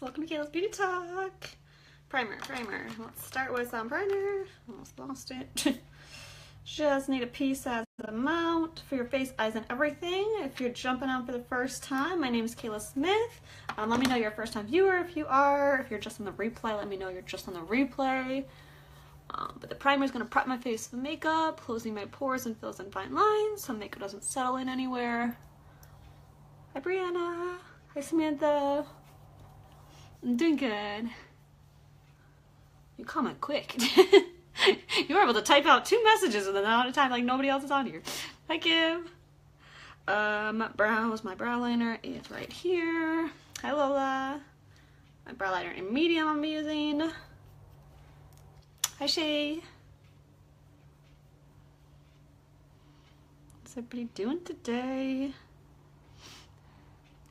welcome to Kayla's Beauty Talk. Primer. Let's start with some primer. Almost lost it. Just need a pea-sized amount for your face, eyes, and everything. If you're jumping on for the first time, my name is Kayla Smith. Let me know you're a first-time viewer if you are. If you're just on the replay, let me know you're just on the replay. But the primer is going to prep my face with makeup, closing my pores and fills in fine lines so makeup doesn't settle in anywhere. Hi Brianna. Hi Samantha. I'm doing good. You comment quick. You were able to type out 2 messages in the amount of time like nobody else is on here. Hi Kim. Brows, my brow liner is right here. Hi Lola. My brow liner in medium I'm using. Hi Shay. What's everybody doing today?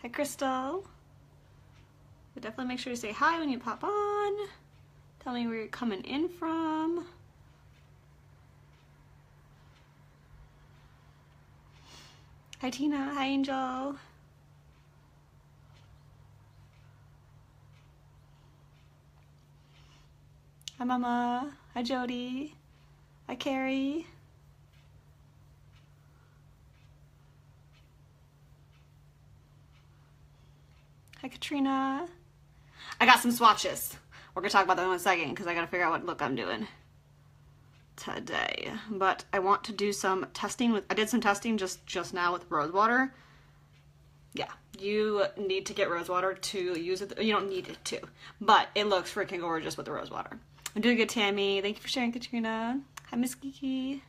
Hi Crystal. But definitely make sure to say hi when you pop on. Tell me where you're coming in from. Hi Tina, hi Angel. Hi Mama, hi Jody, hi Carrie. Hi Katrina. I got some swatches. We're gonna talk about them in a second because I gotta figure out what look I'm doing today. But I want to do some testing with, I did some testing just now with rose water. Yeah, you need to get rose water to use it. You don't need it to, but it looks freaking gorgeous with the rose water. I'm doing good, Tammy. Thank you for sharing, Katrina. Hi, Miss Kiki.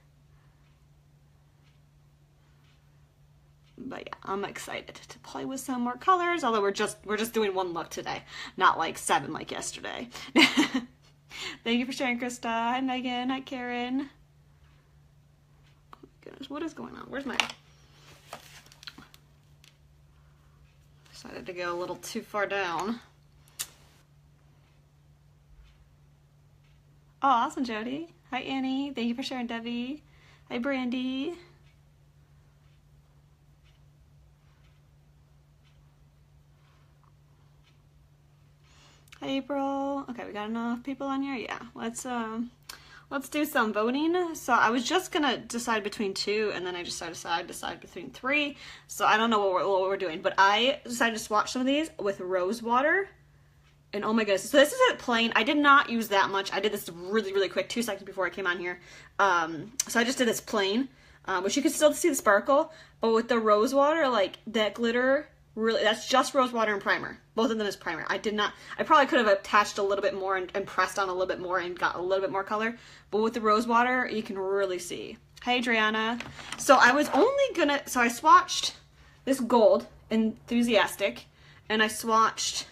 But yeah, I'm excited to play with some more colors, although we're just doing one look today, not like 7 like yesterday. Thank you for sharing, Krista. Hi, Megan. Hi, Karen. Oh my goodness, what is going on? Where's my... Decided to go a little too far down. Oh, awesome, Jody. Hi, Annie. Thank you for sharing, Debbie. Hi, Brandy. Hi, April. Okay, we got enough people on here. Yeah, let's do some voting. So I was just gonna decide between 2, and then I just decide between 3. So I don't know what we're doing, but I decided to swatch some of these with rose water. And oh my goodness, so this is a plain. I did not use that much. I did this really quick, 2 seconds before I came on here. So I just did this plain, which you can still see the sparkle, but with the rose water, like that glitter, really, that's just rose water and primer. Both of them is primer. I probably could have attached a little bit more and pressed on a little bit more and got a little bit more color, but with the rose water, you can really see. Hey, Adriana. So I was only gonna, so I swatched this gold, Enthusiastic, and I swatched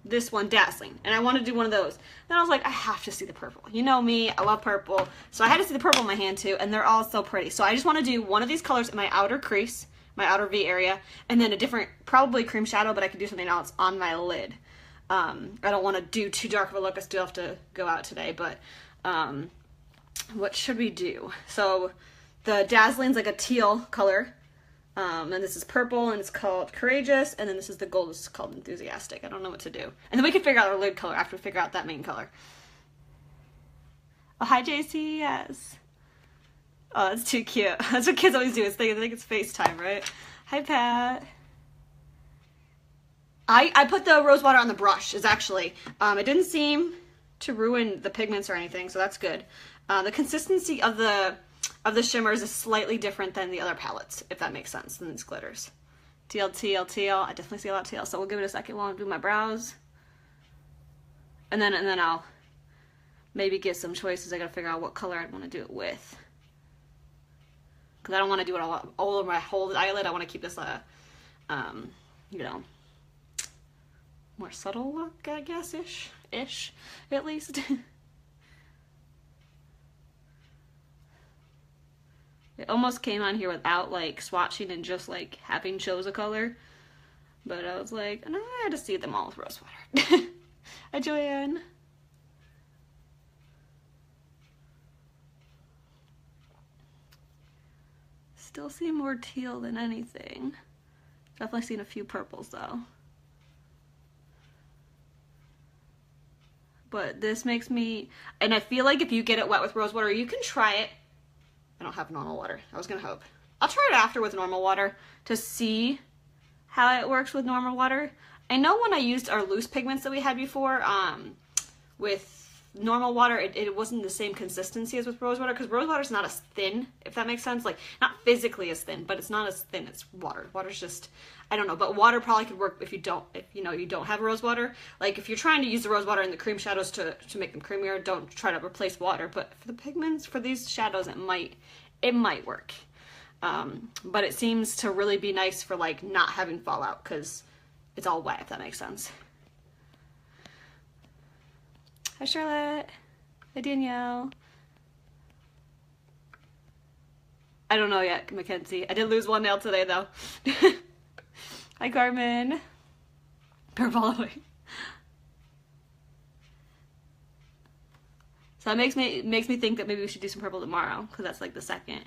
this one, Dazzling, and I wanted to do one of those. Then I was like, I have to see the purple. You know me, I love purple. So I had to see the purple in my hand too, and they're all so pretty. So I just want to do one of these colors in my outer crease, my outer V area, and then a different, probably cream shadow, but I could do something else on my lid. I don't want to do too dark of a look. I still have to go out today, but what should we do? So the Dazzling's like a teal color. And this is purple, and it's called Courageous, and then this is the gold, it's called Enthusiastic. I don't know what to do. And then we can figure out our lid color after we figure out that main color. Oh, hi, JC, yes. Oh, that's too cute. That's what kids always do, is they think it's FaceTime, right? Hi, Pat. I put the rose water on the brush, is actually, it didn't seem to ruin the pigments or anything, so that's good. The consistency of the shimmers is slightly different than the other palettes, if that makes sense, than these glitters. Teal. I definitely see a lot of teal, so we'll give it a second while I do my brows. And then I'll maybe get some choices. I gotta figure out what color I'd want to do it with. Because I don't want to do it all over my whole eyelid. I want to keep this, you know, more subtle look, I guess, ish, at least. It almost came on here without like swatching and just like having chose a color. But I was like, no, I had to see them all with rose water. Hi, Joanne. Still see more teal than anything. Definitely seen a few purples though. but this makes me, and I feel like if you get it wet with rose water, you can try it. I don't have normal water. I was gonna hope. I'll try it after with normal water to see how it works with normal water. I know when I used our loose pigments that we had before, with normal water, it wasn't the same consistency as with rose water, because rose water is not as thin, if that makes sense. Like, not physically as thin, but it's not as thin as water. Water's just, I don't know, but water probably could work if you don't have rose water. Like, if you're trying to use the rose water in the cream shadows to make them creamier, don't try to replace water. But for the pigments, for these shadows, it might work. But it seems to really be nice for, like, not having fallout, because it's all wet, if that makes sense. Hi, Charlotte. Hi, Danielle. I don't know yet, Mackenzie. I did lose one nail today, though. Hi, Carmen. Purple away. So that makes me think that maybe we should do some purple tomorrow, because that's like the second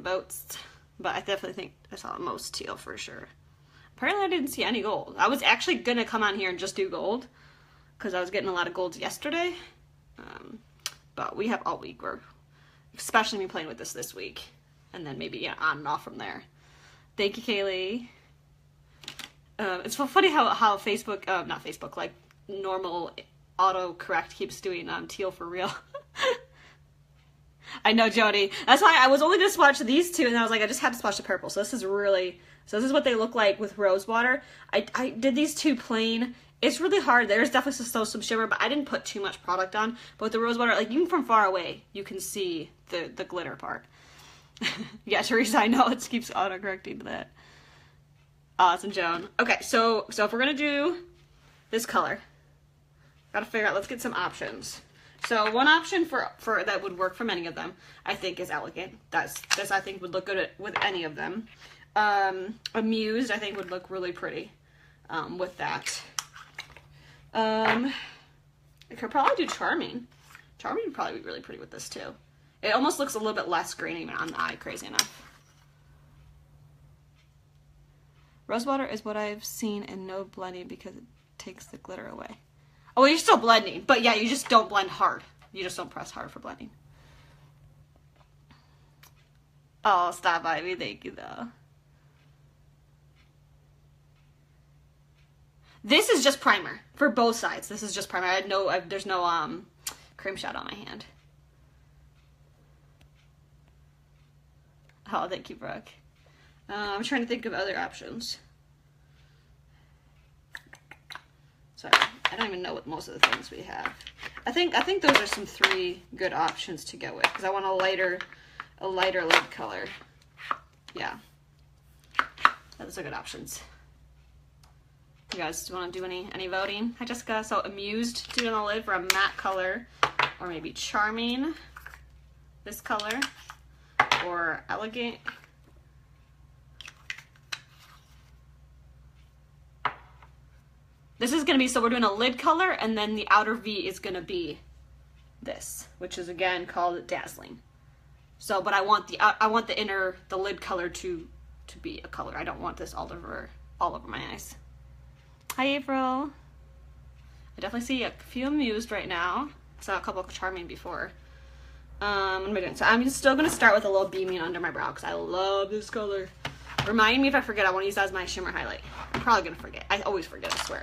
votes. But I definitely think I saw most teal for sure. Apparently I didn't see any gold. I was actually gonna come on here and just do gold, because I was getting a lot of golds yesterday. But we have all week. We're especially me playing with this week, and then maybe on and off from there. Thank you, Kaylee. It's so funny how Facebook, not Facebook, like normal autocorrect keeps doing teal for real. I know, Jody. That's why I was only going to swatch these two, and I was like, I just had to swatch the purple. So this is what they look like with rose water. I did these two plain. It's really hard. There's definitely still some shimmer, but I didn't put too much product on. But with the rose water, like, even from far away, you can see the glitter part. Yeah, Teresa, I know. It keeps autocorrecting to that. Awesome, Joan. Okay, so if we're going to do this color, gotta figure out, let's get some options. So one option for that would work for many of them, I think, is Elegant. This I think would look good with any of them. Amused, I think, would look really pretty with that. I could probably do Charming. Charming would probably be really pretty with this too. It almost looks a little bit less grainy on the eye, crazy enough. Rosewater is what I've seen and no blending because it takes the glitter away. Oh, well, you're still blending, but yeah, you just don't blend hard. You just don't press hard for blending. Oh, stop, Ivy. Thank you, though. This is just primer for both sides. This is just primer. There's no cream shadow on my hand. Oh, thank you, Brooke. I'm trying to think of other options. Sorry, I don't even know what most of the things we have. I think those are some 3 good options to go with, because I want a lighter lid color. Yeah, those are good options. You guys want to do any voting? Hi, Jessica. So Amused, do it on the lid for a matte color, or maybe Charming, this color, or Elegant. This is going to be, so we're doing a lid color, and then the outer V is going to be this, which is again called Dazzling. So, but I want the lid color to be a color. I don't want this all over my eyes. Hi, April. I definitely see a few Amused right now. I saw a couple of Charming before. What am I doing? So I'm still going to start with a little beaming under my brow, because I love this color. Remind me if I forget. I want to use that as my shimmer highlight. I'm probably going to forget. I always forget, I swear.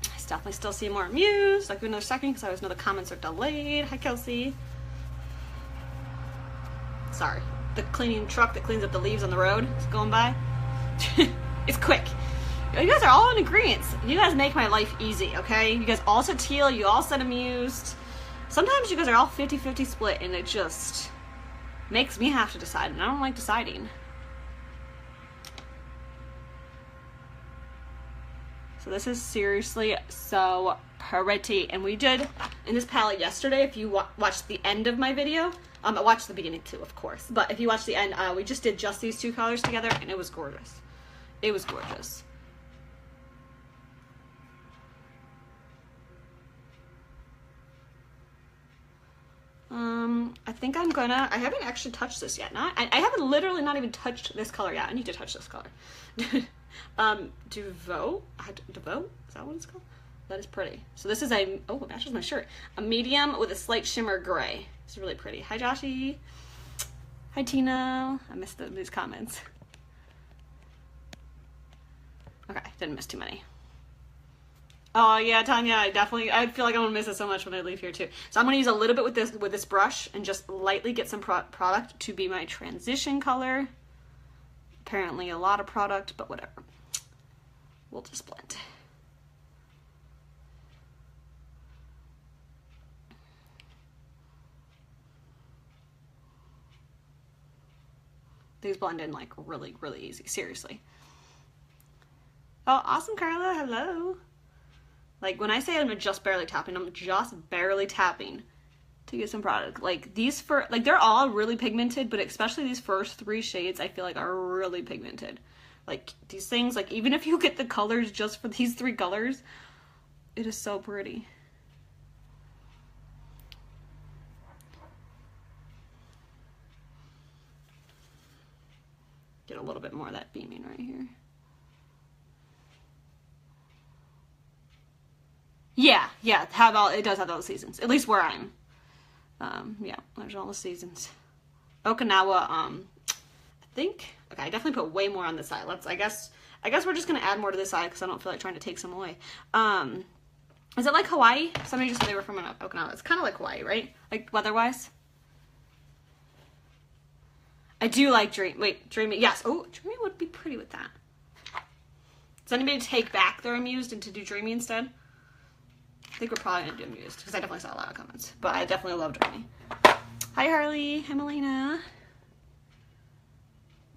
I definitely still see more Amused. I'll give another second because I always know the comments are delayed. Hi, Kelsey. Sorry. The cleaning truck that cleans up the leaves on the road is going by. It's quick. You guys are all in agreement. You guys make my life easy, okay? You guys all said teal. You all said Amused. Sometimes you guys are all 50-50 split, and it just makes me have to decide, and I don't like deciding. So this is seriously so pretty. And we did in this palette yesterday, if you watched the end of my video, I watched the beginning too, of course, but if you watched the end, we just did just these 2 colors together, and it was gorgeous. It was gorgeous. I think I haven't actually touched this yet. I haven't literally not even touched this color yet. I need to touch this color. Devote? Is that what it's called? That is pretty. So this is a, oh, it matches my shirt. A medium with a slight shimmer gray. It's really pretty. Hi, Joshy. Hi, Tina. I missed these comments. Okay, didn't miss too many. Oh yeah, Tanya, I feel like I'm gonna miss it so much when I leave here too. So I'm gonna use a little bit with this brush and just lightly get some product to be my transition color. Apparently a lot of product, but whatever. We'll just blend. These blend in like really, really easy, seriously. Oh, awesome, Carla, hello. Like when I say I'm just barely tapping to get some product. Like these like they're all really pigmented, but especially these first 3 shades I feel like are really pigmented. Like these things, like even if you get the colors just for these 3 colors, it is so pretty. Get a little bit more of that beaming right here. Yeah, it does have all the seasons. At least where I'm. Yeah, there's all the seasons. Okinawa, I think, okay, I definitely put way more on this side. I guess we're just gonna add more to this side because I don't feel like trying to take some away. Is it like Hawaii? Somebody just said they were from Okinawa. It's kind of like Hawaii, right? Like weather-wise? I do like Dreamy. Yes. Oh, Dreamy would be pretty with that. Does anybody take back their Amused and to do Dreamy instead? I think we're probably gonna do Amused because I definitely saw a lot of comments, but I definitely love Dreamy. Hi Harley. Hi Melina.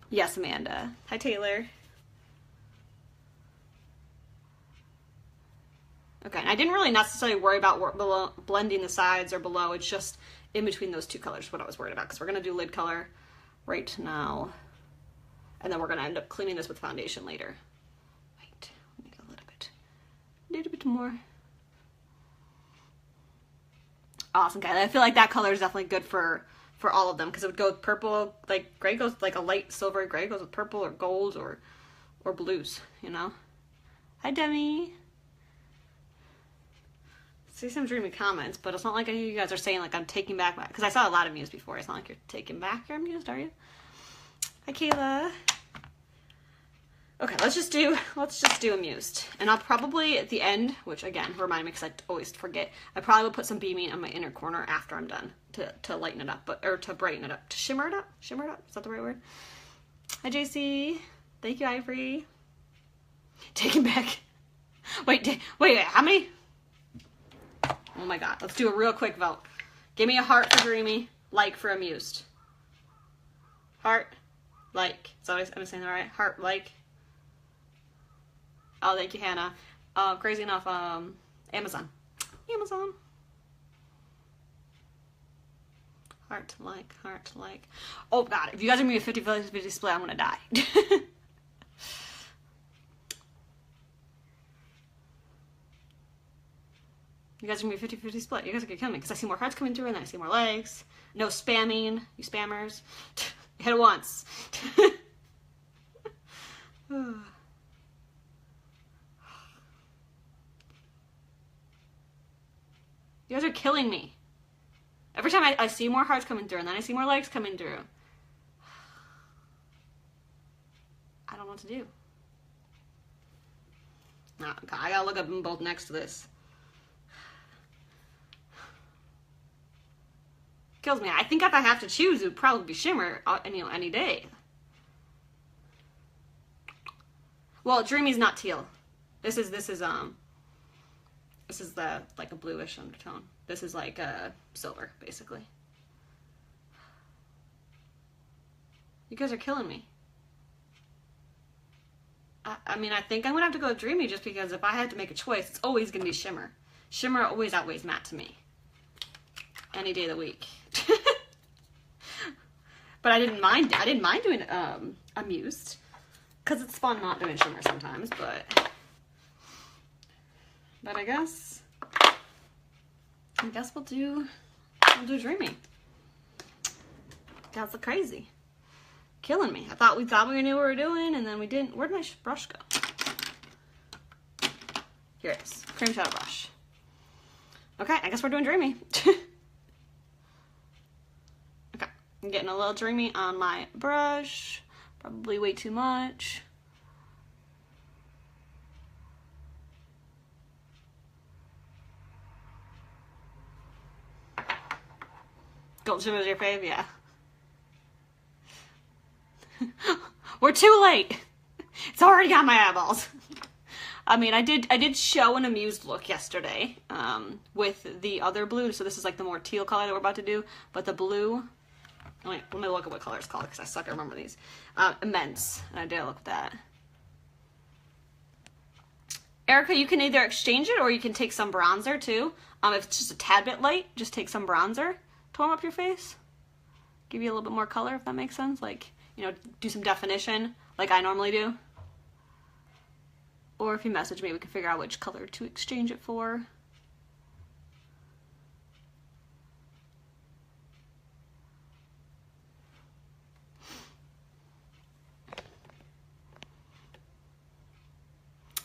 Yes, Amanda. Hi Taylor. Okay, and I didn't really necessarily worry about blending the sides or below. It's just in between those 2 colors what I was worried about because we're gonna do lid color right now, and then we're gonna end up cleaning this with foundation later. Wait, we need a little bit more. Awesome, guys. I feel like that color is definitely good for all of them because it would go with purple, like gray goes like a light silver gray goes with purple or gold or blues, you know. Hi Demi. See some dreamy comments, but it's not like any of you guys are saying like I'm taking back my, because I saw a lot of Amused before. It's not like you're taking back your Amused, are you? Hi Kayla. Okay, let's just do Amused. And I'll probably at the end, which again, remind me because I always forget, I probably will put some beaming on my inner corner after I'm done to lighten it up, or to brighten it up, to shimmer it up. Shimmer it up, is that the right word? Hi JC. Thank you, Ivory. Taking back. Wait, how many? Oh my god, let's do a real quick vote. Give me a heart for Dreamy, like for Amused. Heart, like. So I'm saying that right? Heart, like. Oh, thank you, Hannah. Crazy enough, Amazon. Heart, like. Oh god, if you guys are gonna be a 50-50 split, I'm gonna die. You guys are gonna be 50-50 split. You guys are gonna kill me because I see more hearts coming through and then I see more legs. No spamming, you spammers. You hit it once. You guys are killing me. Every time I see more hearts coming through and then I see more legs coming through. I don't know what to do. Nah, I gotta look up them both next to this. Kills me. I think if I have to choose, it would probably be shimmer, any day. Well, Dreamy's not teal. This is the like a bluish undertone. This is like silver, basically. You guys are killing me. I mean, I think I'm gonna have to go with Dreamy just because if I had to make a choice, it's always gonna be shimmer. Shimmer always outweighs matte to me. Any day of the week. But I didn't mind doing Amused because it's fun not doing shimmer sometimes, but I guess we'll do Dreamy. That's crazy. Killing me. I thought we knew what we were doing and then we didn't. Where'd my brush go? Here it is, cream shadow brush. Okay, I guess we're doing dreamy. Okay, I'm getting a little dreamy on my brush. Probably way too much. Gold shimmer is your fave? Yeah. We're too late. It's already on my eyeballs. I mean, I did show an amused look yesterday with the other blue. So this is like the more teal color that we're about to do. But the blue, let me look at what color it's called because I suck at remember these. Immense. And I did look at that. Erica, you can either exchange it or you can take some bronzer too. If it's just a tad bit light, just take some bronzer to warm up your face. Give you a little bit more color, if that makes sense. Like, you know, do some definition like I normally do. Or if you message me, we can figure out which color to exchange it for.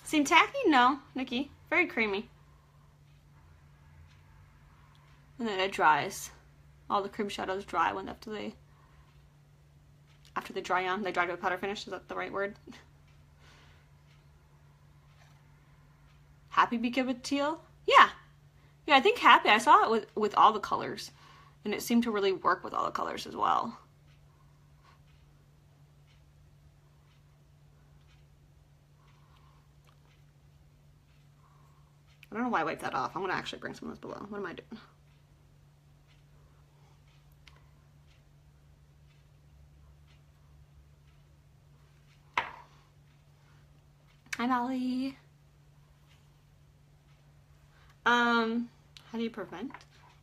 Seem tacky? No, Nikki. Very creamy. And then it dries. All the cream shadows dry when after they dry on. They dry to a powder finish. Is that the right word? Happy be good with teal? Yeah. Yeah, I think Happy. I saw it with all the colors. And it seemed to really work with all the colors as well. I don't know why I wiped that off. I'm going to actually bring some of this below. What am I doing? Hi, Molly. How do you prevent?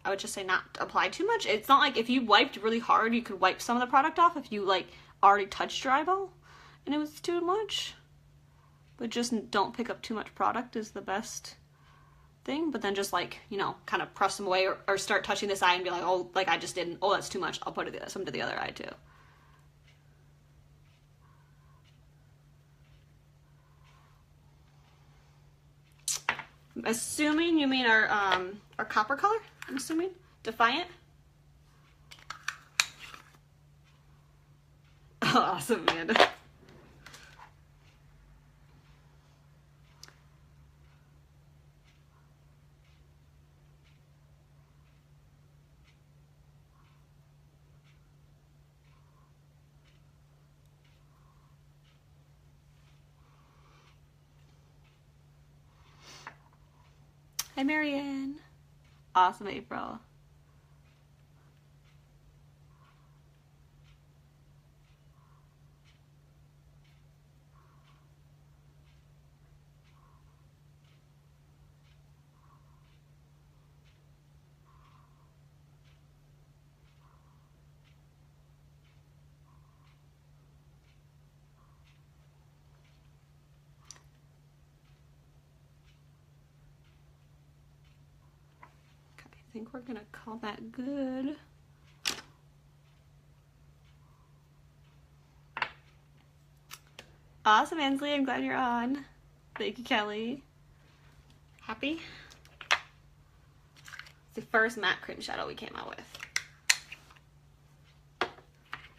I would just say not apply too much. It's not like if you wiped really hard, you could wipe some of the product off if you like already touched your eyeball and it was too much. But just don't pick up too much product is the best thing. But then just like, you know, kind of press them away or start touching this eye and be like, oh, like I just didn't, oh, that's too much. I'll put some to the other eye too. Assuming you mean our copper color, I'm assuming. Defiant. Oh, awesome, Amanda. Hi, Marianne. Awesome, April. I think we're gonna call that good. Awesome, Ansley. I'm glad you're on. Thank you, Kelly. Happy? It's the first matte cream shadow we came out with. Oh,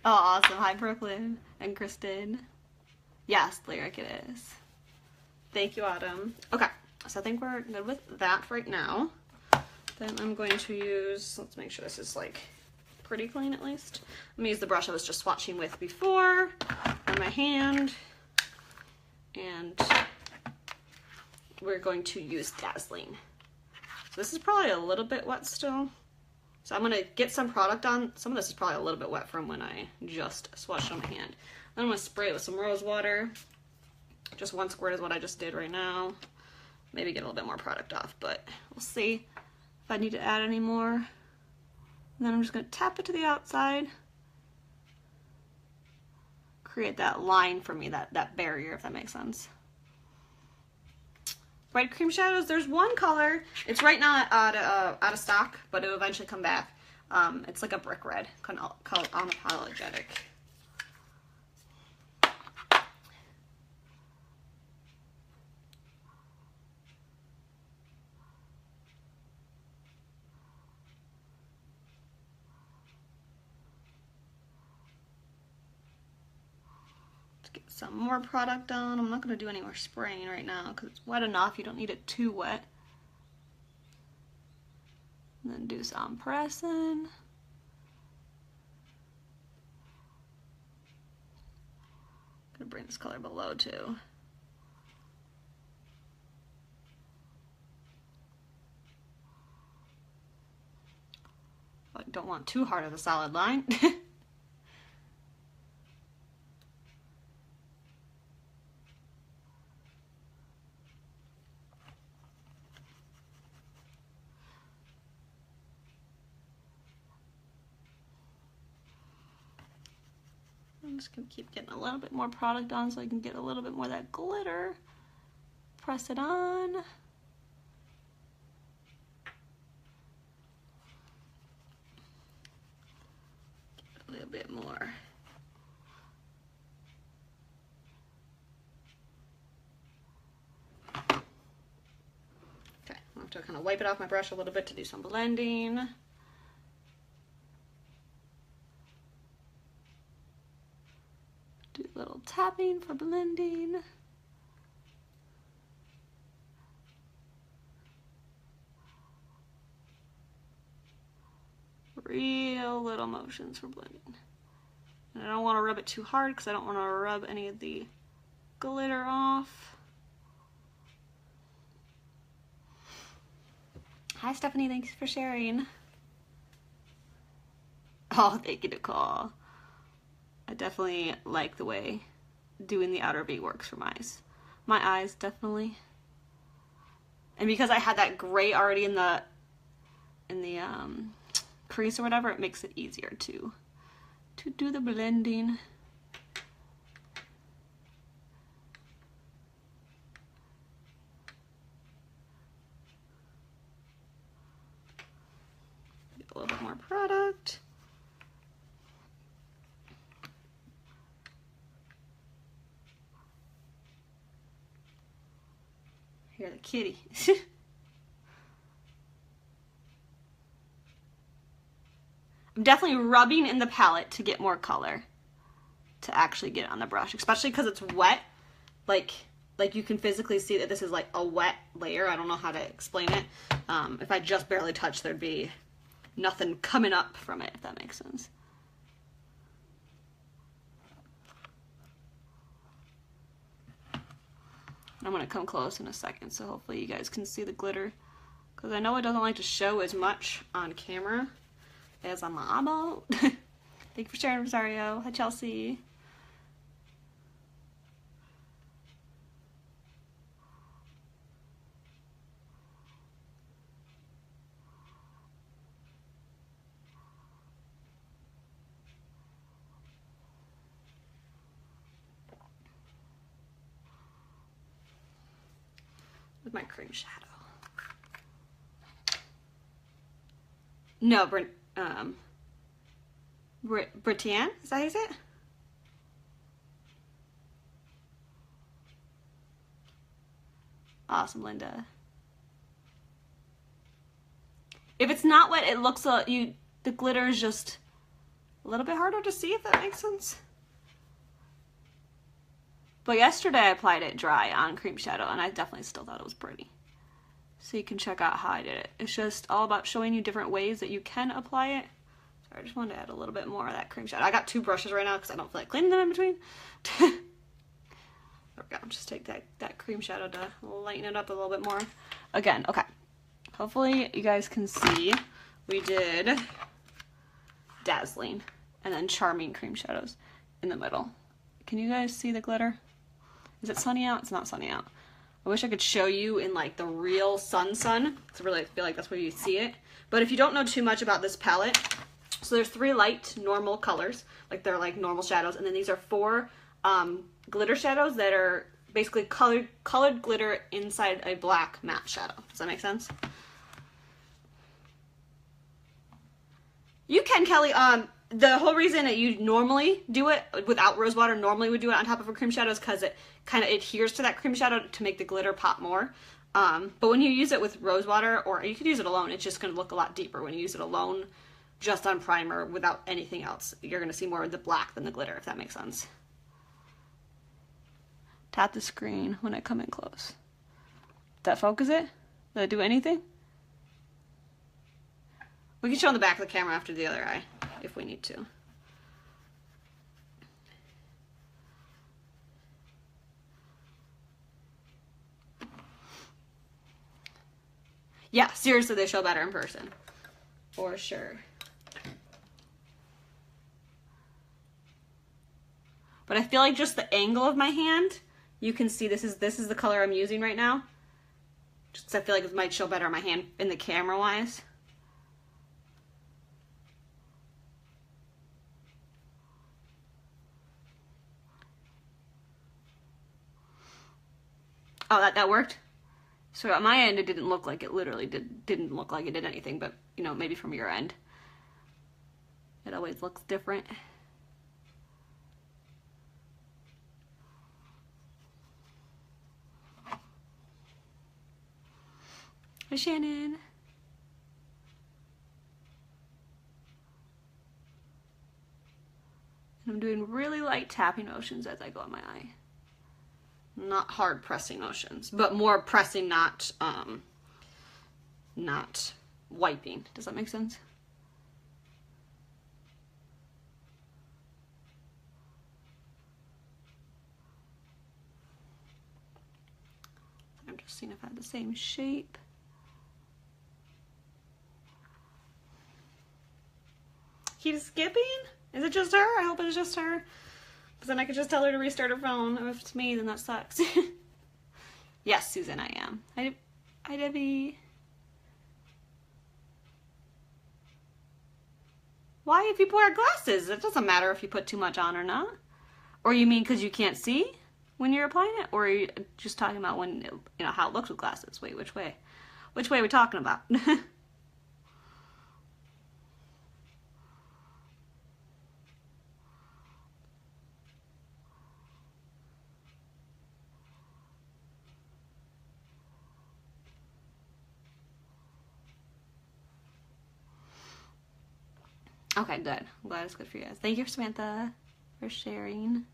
awesome. Hi, Brooklyn and Kristen. Yes, Lyric it is. Thank you, Autumn. Okay, so I think we're good with that for right now. Then I'm going to use, let's make sure this is like pretty clean at least. I'm gonna use the brush I was just swatching with before on my hand. And we're going to use Dazzling. So this is probably a little bit wet still. So I'm gonna get some product on. Some of this is probably a little bit wet from when I just swatched on my hand. Then I'm gonna spray it with some rose water. Just 1 squirt is what I just did right now. Maybe get a little bit more product off, but we'll see if I need to add any more. And then I'm just gonna tap it to the outside. Create that line for me, that barrier, if that makes sense. Bright cream shadows, there's one color. It's right now out of stock, but it'll eventually come back. It's like a brick red, called Unapologetic. Get some more product on. I'm not going to do any more spraying right now because it's wet enough. You don't need it too wet. And then do some pressing. Gonna bring this color below too. I don't want too hard of a solid line. I'm just gonna keep getting a little bit more product on so I can get a little bit more of that glitter. Press it on. Get a little bit more. Okay, I have to kind of wipe it off my brush a little bit to do some blending. Do a little tapping for blending. Real little motions for blending. And I don't want to rub it too hard because I don't want to rub any of the glitter off. Hi Stephanie, thanks for sharing. Oh, thank you, Nicole. I definitely like the way doing the outer V works for my eyes. My eyes, definitely. And because I had that gray already in the crease or whatever, it makes it easier to do the blending. Get a little bit more product. Hear the kitty. I'm definitely rubbing in the palette to get more color to actually get on the brush, especially because it's wet. Like you can physically see that this is like a wet layer. I don't know how to explain it. If I just barely touched, there'd be nothing coming up from it, if that makes sense. I'm going to come close in a second, so hopefully you guys can see the glitter, because I know it doesn't like to show as much on camera as on my eyeball. Thank you for sharing, Rosario. Hi, Chelsea. With my cream shadow. No, Britian? Is that how you say it? Awesome, Linda. If it's not wet, it looks the glitter is just a little bit harder to see, if that makes sense. But yesterday I applied it dry on cream shadow, and I definitely still thought it was pretty. So you can check out how I did it. It's just all about showing you different ways that you can apply it. Sorry, I just wanted to add a little bit more of that cream shadow. I got two brushes right now because I don't feel like cleaning them in between. There we go. Just take that cream shadow to lighten it up a little bit more. Again, okay. Hopefully you guys can see we did Dazzling and then Charming cream shadows in the middle. Can you guys see the glitter? Is it sunny out? It's not sunny out. I wish I could show you in like the real sun, because I really feel like that's where you see it. But if you don't know too much about this palette, so there's 3 light normal colors, like they're like normal shadows, and then these are 4 glitter shadows that are basically colored glitter inside a black matte shadow. Does that make sense? You can, Kelly. The whole reason that you normally do it without rose water, normally would do it on top of a cream shadow, is because it kind of adheres to that cream shadow to make the glitter pop more. But when you use it with rose water, or you could use it alone, it's just going to look a lot deeper. When you use it alone, just on primer, without anything else, you're going to see more of the black than the glitter, if that makes sense. tap the screen when I come in close. Did that focus it? Did I do anything? We can show on the back of the camera after the other eye, if we need to. Yeah, seriously, they show better in person. For sure. But I feel like just the angle of my hand, you can see this is the color I'm using right now. Just 'cause I feel like it might show better on my hand in the camera wise. Oh, that worked? So on my end, it didn't look like it literally didn't look like it did anything, but you know, maybe from your end. It always looks different. Hi, Shannon. And I'm doing really light tapping motions as I go on my eye. Not hard pressing motions, but more pressing, not wiping. Does that make sense? I'm just seeing if I have the same shape. Keep skipping? Is it just her? I hope it's just her. Because then I could just tell her to restart her phone. If it's me, then that sucks. Yes, Susan, I am. Hi, Debbie. Why, if you wear glasses? It doesn't matter if you put too much on or not. Or you mean because you can't see when you're applying it? Or are you just talking about when, you know, how it looks with glasses? Wait, which way? Which way are we talking about? Okay, good. I'm glad it's good for you guys. Thank you, Samantha, for sharing.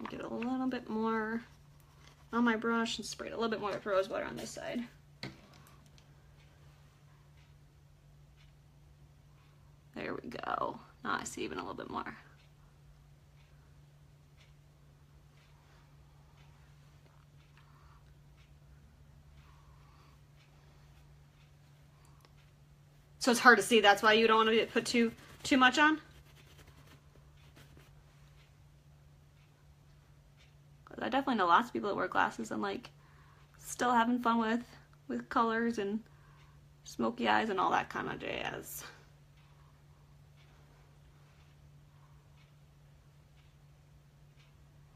Get a little bit more on my brush and spray it a little bit more with rose water on this side. There we go. Now I see even a little bit more. So it's hard to see. That's why you don't want to put too much on? I definitely know lots of people that wear glasses and like still having fun with colors and smoky eyes and all that kind of jazz.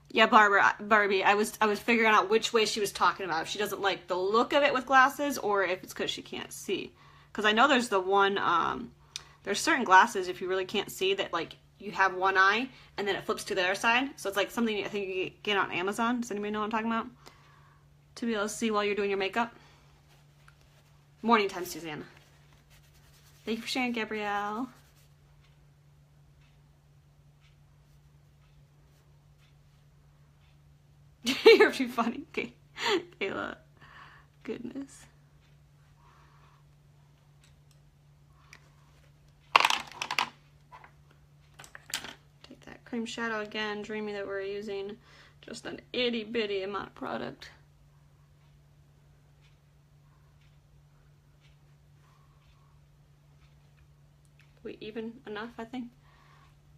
Yeah, Barbie, I was figuring out which way she was talking about. If she doesn't like the look of it with glasses or if it's because she can't see. Because I know there's the one, there's certain glasses if you really can't see that like you have one eye and then it flips to the other side. So it's like something I think you get on Amazon. Does anybody know what I'm talking about? To be able to see while you're doing your makeup. Morning time, Susanna. Thank you for sharing, Gabrielle. You're too funny, okay. Kayla. Goodness. Take that cream shadow again, dreaming that we're using just an itty bitty amount of product. We even enough, I think.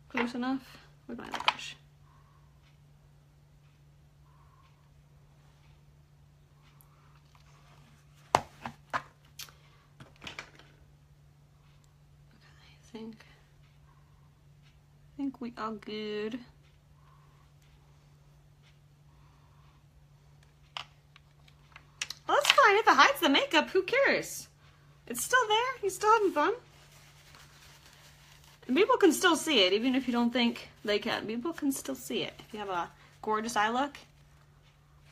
Close enough. Where's my other brush? I think we are good. Well, that's fine. If it hides the makeup, who cares? It's still there. You're still having fun. And people can still see it, even if you don't think they can. People can still see it. If you have a gorgeous eye look.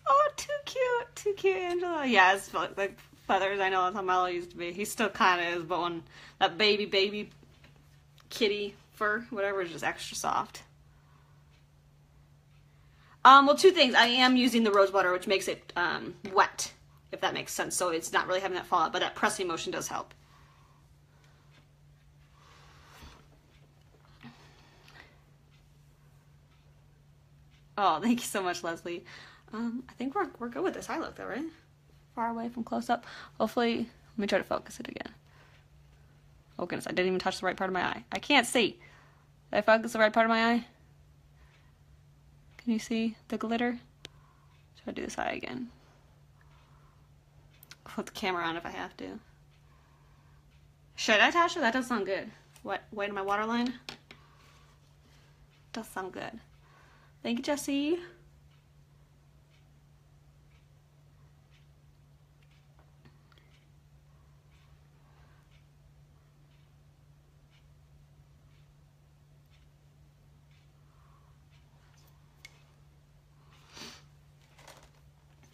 Oh, too cute, Angela. Yeah, it's like feathers. I know that's how Mellow used to be. He still kind of is, but when that baby kitty fur, whatever, is just extra soft. Well, two things. I am using the rose water, which makes it wet, if that makes sense. So it's not really having that fall out, but that pressing motion does help. Oh, thank you so much, Leslie. I think we're good with this eye look though, right? Far away from close up. Hopefully, let me try to focus it again. Oh goodness, I didn't even touch the right part of my eye. I can't see. Did I focus the right part of my eye? Can you see the glitter? Try to do this eye again. I'll put the camera on if I have to. Should I, Tasha? That does sound good. What? White in my waterline? Does sound good. Thank you, Jessie.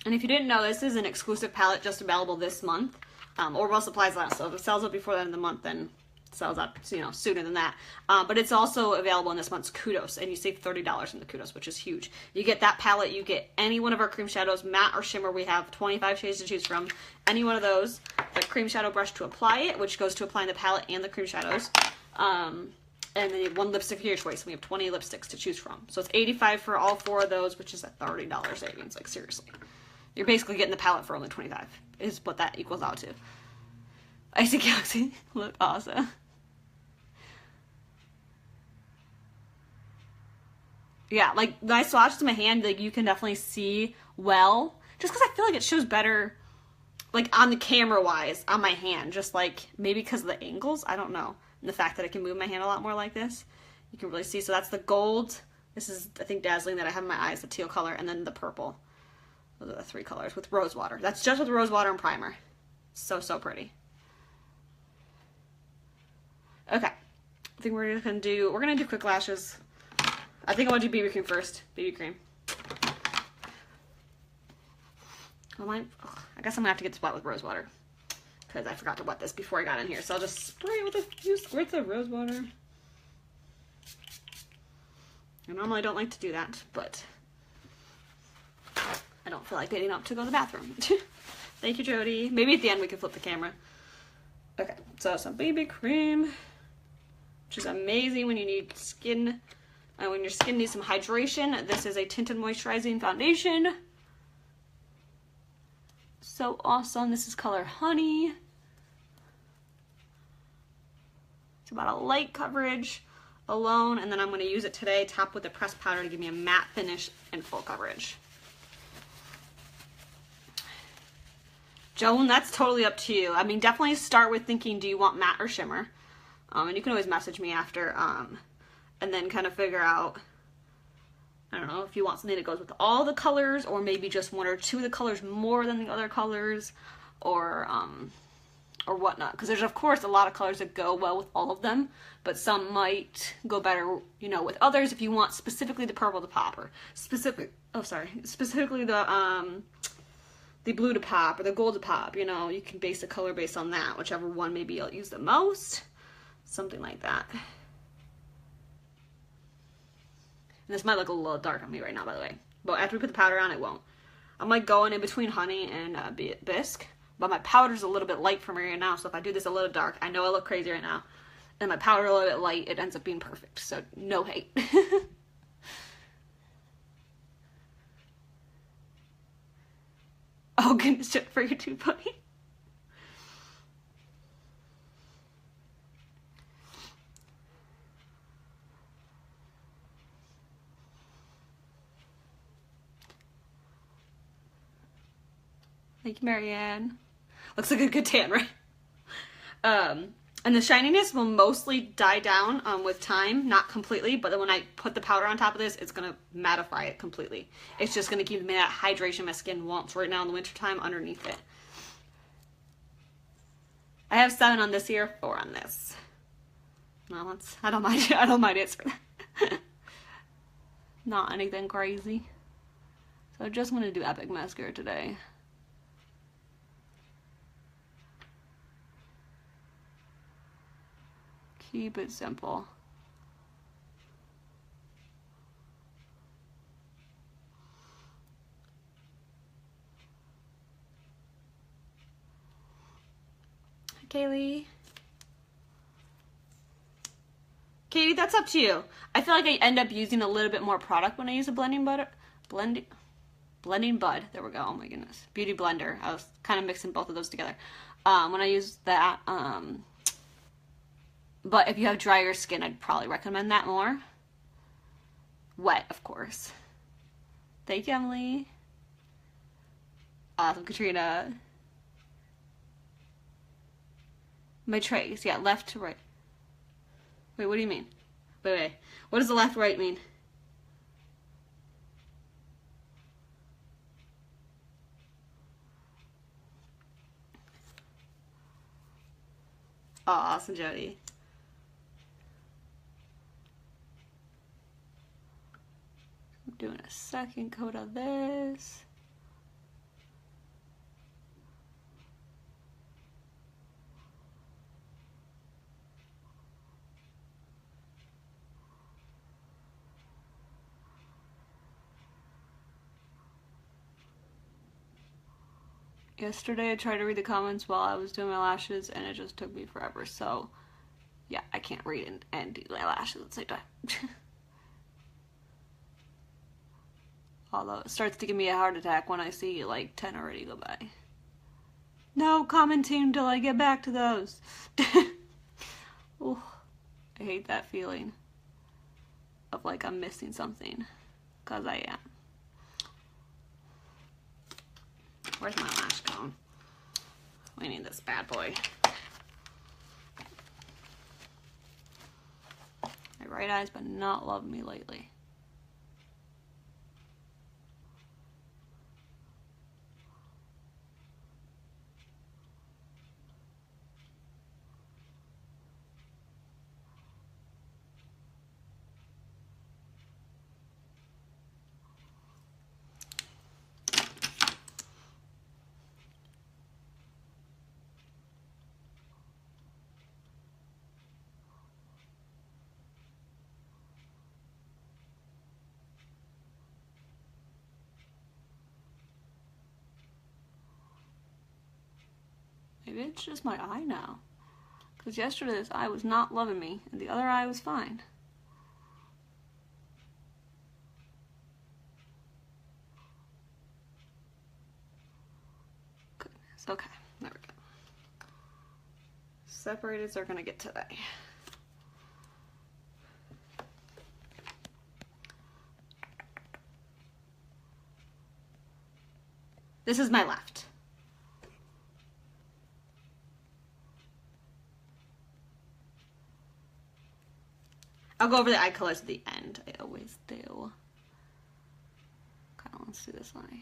And if you didn't know, this is an exclusive palette just available this month, or while supplies last. So if it sells out before the end of the month, then it sells out, you know, sooner than that. But it's also available in this month's Kudos, and you save $30 in the Kudos, which is huge. You get that palette, you get any one of our cream shadows, matte or shimmer. We have 25 shades to choose from. Any one of those, the cream shadow brush to apply it, which goes to applying the palette and the cream shadows. And then you have one lipstick for your choice. We have 20 lipsticks to choose from. So it's $85 for all 4 of those, which is a $30 savings. Like, seriously. You're basically getting the palette for only $25, is what that equals out to. Icy Galaxy look awesome. Yeah, like, when I swatched my hand, like, you can definitely see well. Just because I feel like it shows better, like, on the camera-wise, on my hand. Just, like, maybe because of the angles, I don't know. And the fact that I can move my hand a lot more like this, you can really see. So that's the gold. This is, I think, Dazzling that I have in my eyes, the teal color, and then the purple. Those are the 3 colors with rose water. That's just with rose water and primer. So, so pretty. Okay. I think we're gonna do quick lashes. I think I want to do BB cream first. BB cream. I guess I'm gonna have to get this wet with rose water, because I forgot to wet this before I got in here. So I'll just spray it with a few squirts of rose water. I normally don't like to do that, but I don't feel like getting up to go to the bathroom. Thank you, Jody. Maybe at the end we can flip the camera. Okay, so some BB cream, which is amazing when you need skin, when your skin needs some hydration. This is a tinted moisturizing foundation. So awesome. This is color Honey. It's about a light coverage alone, and then I'm going to use it today, top with the pressed powder to give me a matte finish and full coverage. Joan, that's totally up to you. I mean, definitely start with thinking, do you want matte or shimmer? And you can always message me after, and then kind of figure out, I don't know, if you want something that goes with all the colors, or maybe just 1 or 2 of the colors more than the other colors, or whatnot. Because there's, of course, a lot of colors that go well with all of them, but some might go better, you know, with others if you want specifically the purple to pop, or specifically the blue to pop, or the gold to pop. You know, you can base the color based on that, whichever one maybe you'll use the most, something like that. And this might look a little dark on me right now, by the way, but after we put the powder on, it won't. I'm like going in between Honey and Bisque, but my powder's a little bit light for me right now, so if I do this a little dark, I know I look crazy right now, and my powder a little bit light, it ends up being perfect, so no hate. Oh goodness, shit for you too, buddy. Thank you, Marianne. Looks like a good tan, right? And the shininess will mostly die down with time, not completely, but then when I put the powder on top of this, it's going to mattify it completely. It's just going to give me that hydration my skin wants right now in the wintertime underneath it. I have 7 on this here, 4 on this. No, I don't mind it for that. Not anything crazy. So I just want to do Epic Mascara today. Keep it simple. Kaylee. Katie, that's up to you. I feel like I end up using a little bit more product when I use a blending bud. There we go. Oh my goodness. Beauty blender. I was kind of mixing both of those together. When I use that. But if you have drier skin, I'd probably recommend that more. Wet, of course. Thank you, Emily. Awesome, Katrina. My trays, yeah, left to right. Wait, what do you mean? Wait. What does the left right mean? Oh, awesome, Jody. I'm doing a second coat of this. Yesterday I tried to read the comments while I was doing my lashes and it just took me forever, so yeah, I can't read and do my lashes at the same time. Although it starts to give me a heart attack when I see like 10 already go by. No commenting until I get back to those. Ooh, I hate that feeling of like I'm missing something, because I am. Where's my lash comb? We need this bad boy. My right eye's been not loving me lately. Maybe it's just my eye now. Because yesterday this eye was not loving me and the other eye was fine. Goodness, okay, there we go. Separateds are gonna get today. This is my left. I'll go over the eye colors at the end. I always do. Okay, let's do this eye.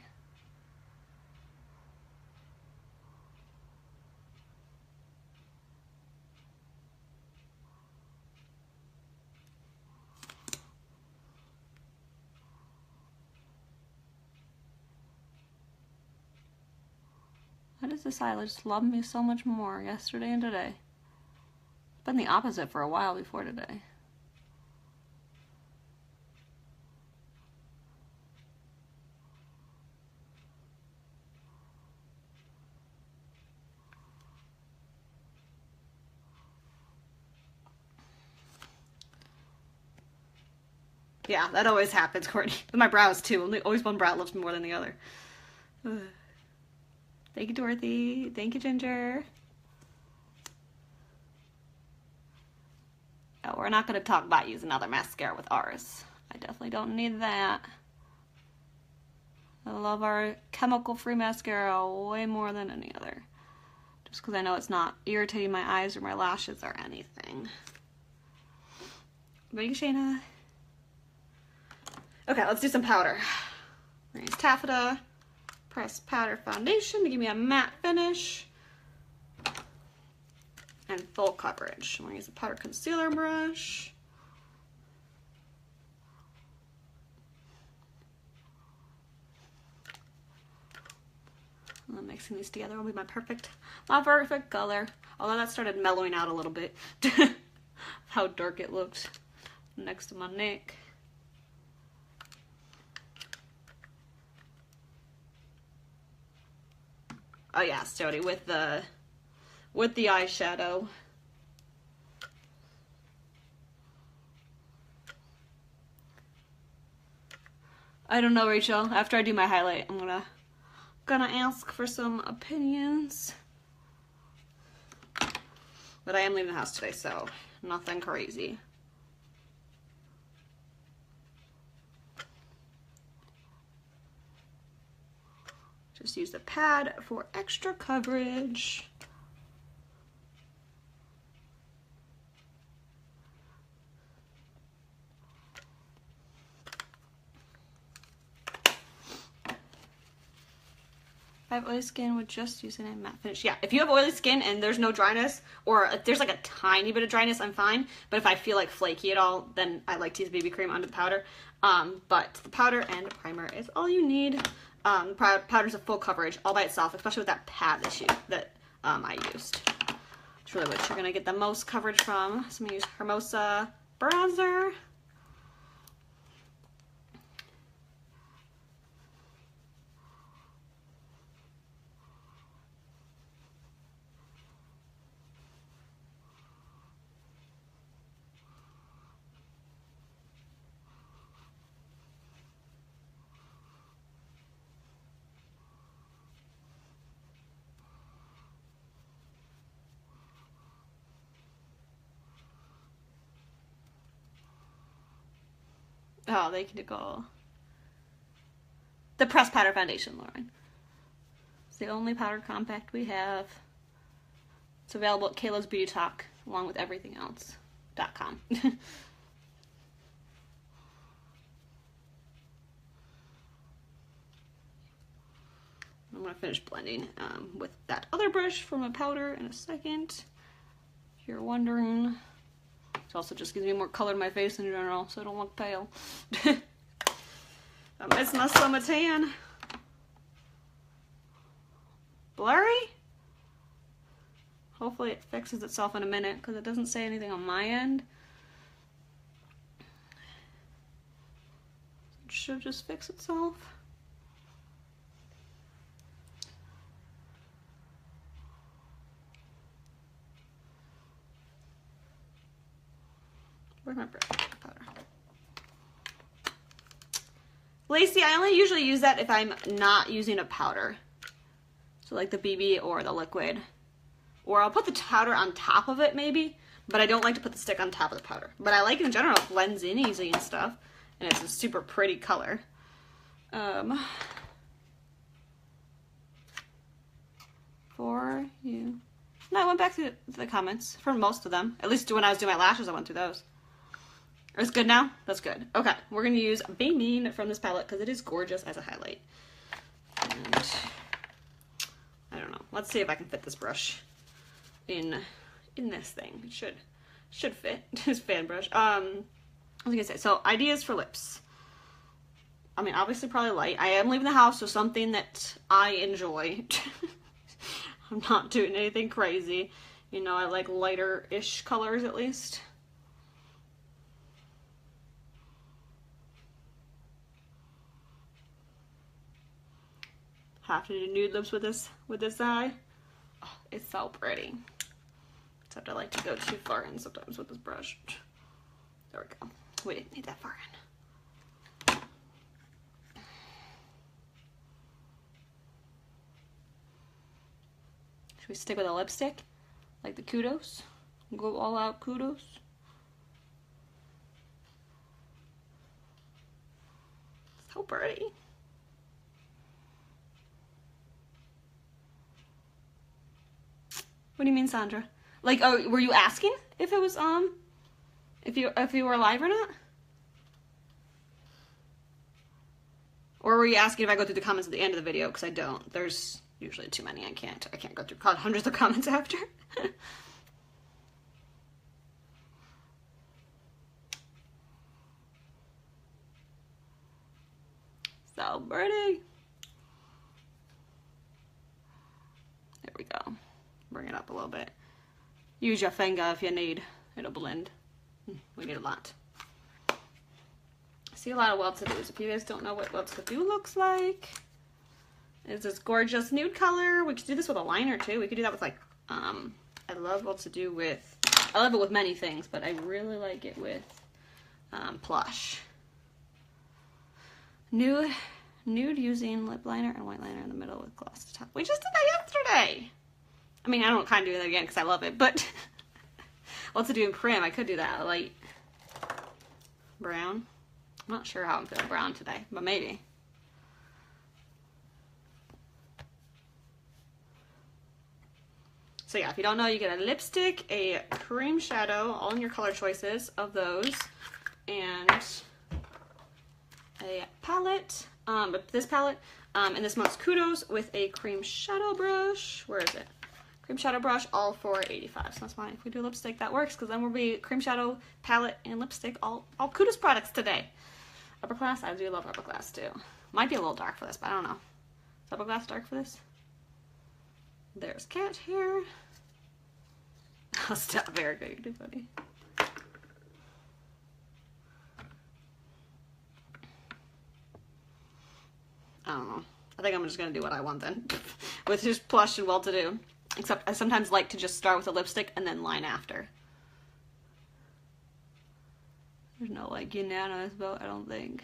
Why does this eye just love me so much more yesterday and today? It's been the opposite for a while before today. Yeah, that always happens, Courtney. With my brows, too. Always one brow loves me more than the other. Ugh. Thank you, Dorothy. Thank you, Ginger. Oh, we're not going to talk about using another mascara with ours. I definitely don't need that. I love our chemical-free mascara way more than any other. Just because I know it's not irritating my eyes or my lashes or anything. Thank you, Shayna. Okay, let's do some powder. We're gonna use Taffeta Pressed Powder Foundation to give me a matte finish and full coverage. I'm gonna use a powder concealer brush. I'm mixing these together will be my perfect color. Although that started mellowing out a little bit. how dark it looked next to my neck. Oh yeah, Jody, with the eyeshadow. I don't know, Rachel. After I do my highlight, I'm gonna ask for some opinions. But I am leaving the house today, so nothing crazy. Just use the pad for extra coverage. I have oily skin with just using a matte finish. Yeah, if you have oily skin and there's no dryness, or if there's like a tiny bit of dryness, I'm fine. But if I feel like flaky at all, then I like to use BB cream under the powder. But the powder and primer is all you need. Powder's a full coverage all by itself, especially with that pad that I used. It's really what you're gonna get the most coverage from. So I'm gonna use Hermosa Bronzer. Oh, they can go. The Pressed Powder Foundation, Lauren. It's the only powder compact we have. It's available at Kayla's Beauty Talk, along with everything else.com. I'm going to finish blending with that other brush for my powder in a second. If you're wondering. It also just gives me more color in my face in general, so I don't look pale. I miss my summer tan. Blurry? Hopefully it fixes itself in a minute, because it doesn't say anything on my end. It should just fix itself. Where's my powder? Lacey, I only usually use that if I'm not using a powder. So like the BB or the liquid. Or I'll put the powder on top of it maybe, but I don't like to put the stick on top of the powder. But I like in general, it blends in easy and stuff. And it's a super pretty color. For you. No, I went back to the comments for most of them. At least when I was doing my lashes, I went through those. It's good now? That's good. Okay, we're going to use Baymeen from this palette because it is gorgeous as a highlight. And I don't know. Let's see if I can fit this brush in this thing. It should fit. This fan brush. What was I going to say? So, ideas for lips. I mean, obviously probably light. I am leaving the house, so something that I enjoy. I'm not doing anything crazy. You know, I like lighter-ish colors at least. Have to do nude lips with this eye. Oh, it's so pretty. Except I like to go too far in sometimes with this brush. There we go. We didn't need that far in. Should we stick with a lipstick? Like the Kudos? Go all out Kudos? So pretty. What do you mean, Sandra? Like, oh, were you asking if it was, if you were live or not? Or were you asking if I go through the comments at the end of the video? Because I don't. There's usually too many. I can't go through hundreds of comments after. So pretty. There we go. Bring it up a little bit. Use your finger if you need. It'll blend We need a lot. I see a lot of well-to-dos. If you guys don't know what well-to-do looks like, it's this gorgeous nude color. We could do this with a liner too. We could do that with like, I love well-to-do with, I love it with many things, but I really like it with plush. Nude using lip liner and white liner in the middle with gloss top. We just did that yesterday. I mean, I don't kind of do that again because I love it, but well-to-do in prim, I could do that. Light brown. I'm not sure how I'm feeling brown today, but maybe. So yeah, if you don't know, you get a lipstick, a cream shadow, all in your color choices of those, and a palette, this palette, and this month's Kudos with a cream shadow brush. Where is it? Cream shadow brush, all for $85. So that's fine. If we do lipstick, that works, because then we'll be cream shadow, palette, and lipstick, all Kudos products today. Upper class, I do love upper class too. Might be a little dark for this, but I don't know. Is upper class dark for this? There's cat hair. Oh, stop, Erica, you're too funny. I don't know. I think I'm just gonna do what I want then. With just plush and well-to-do. Except I sometimes like to just start with a lipstick and then line after. There's no like unanimous vote, I don't think.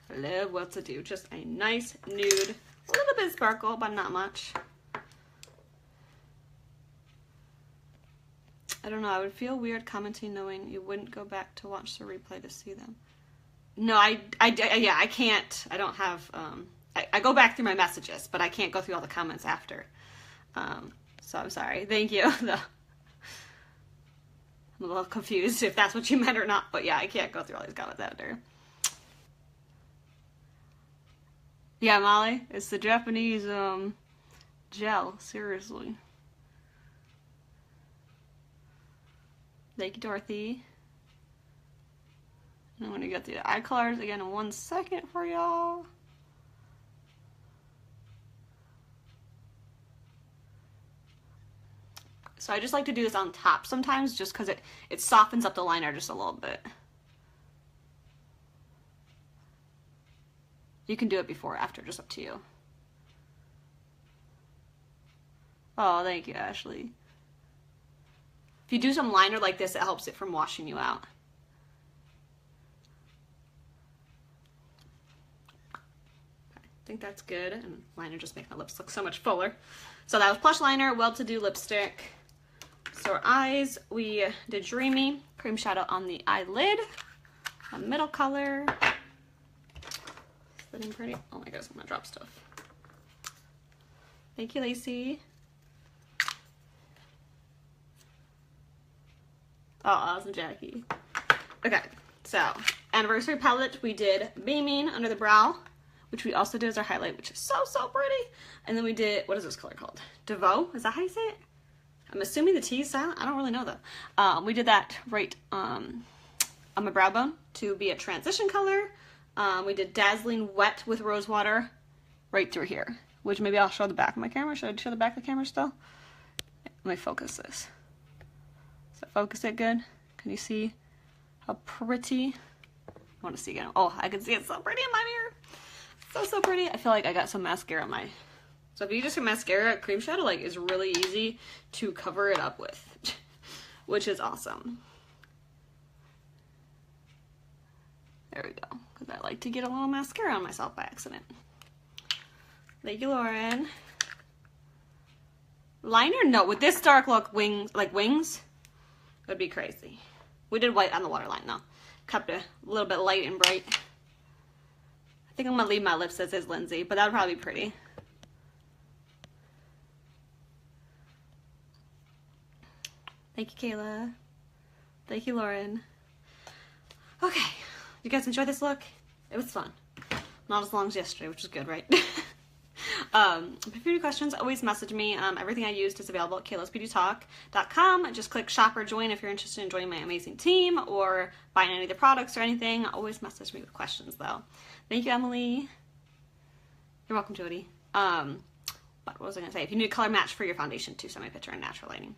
I love well-to-do. Just a nice nude, a little bit of sparkle, but not much. I don't know, I would feel weird commenting knowing you wouldn't go back to watch the replay to see them. No, yeah, I can't. I don't have, I go back through my messages, but I can't go through all the comments after. So I'm sorry. Thank you. I'm a little confused if that's what you meant or not, but yeah, I can't go through all these comments after. Yeah, Molly, it's the Japanese, gel, seriously. Thank you, Dorothy. I'm gonna get the eye colors again in 1 second for y'all. So I just like to do this on top sometimes just because it softens up the liner just a little bit. You can do it before or after, just up to you. Oh, thank you, Ashley. If you do some liner like this, it helps it from washing you out. Okay, I think that's good. And liner just makes my lips look so much fuller. So that was plush liner, well-to-do lipstick. So our eyes, we did Dreamy, cream shadow on the eyelid, a middle color. Is that in pretty? Oh my goodness, I'm gonna drop stuff. Thank you, Lacey. Oh, awesome, Jackie. Okay, so anniversary palette, we did Beaming under the brow, which we also did as our highlight, which is so, so pretty. And then we did, what is this color called? Devoe, is that how you say it? I'm assuming the T is silent. I don't really know though. We did that right on my brow bone to be a transition color. We did Dazzling Wet with Rose Water right through here, which maybe I'll show the back of my camera. Should I show the back of the camera still? Let me focus this. So focus it good. Can you see how pretty? I want to see again. Oh, I can see it so pretty in my mirror. So, so pretty. I feel like I got some mascara on my... So if you just get mascara, cream shadow like is really easy to cover it up with, which is awesome. There we go. Because I like to get a little mascara on myself by accident. Thank you, Lauren. Liner? No, with this dark look, wings, would be crazy. We did white on the waterline though. Kept it a little bit light and bright. I think I'm gonna leave my lips as is Lindsay, but that would probably be pretty. Thank you, Kayla. Thank you, Lauren. Okay, you guys enjoy this look? It was fun. Not as long as yesterday, which is good, right? If you have any questions, always message me. Everything I used is available at kaylasbeautytalk.com. Just click shop or join if you're interested in joining my amazing team or buying any of the products or anything. Always message me with questions though. Thank you, Emily. You're welcome, Jody. But what was I gonna say? If you need a color match for your foundation, too, send my picture in natural lighting.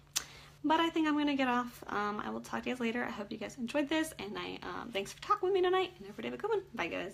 But I think I'm gonna get off. I will talk to you guys later. I hope you guys enjoyed this, and thanks for talking with me tonight, and everybody have a good one. Bye, guys.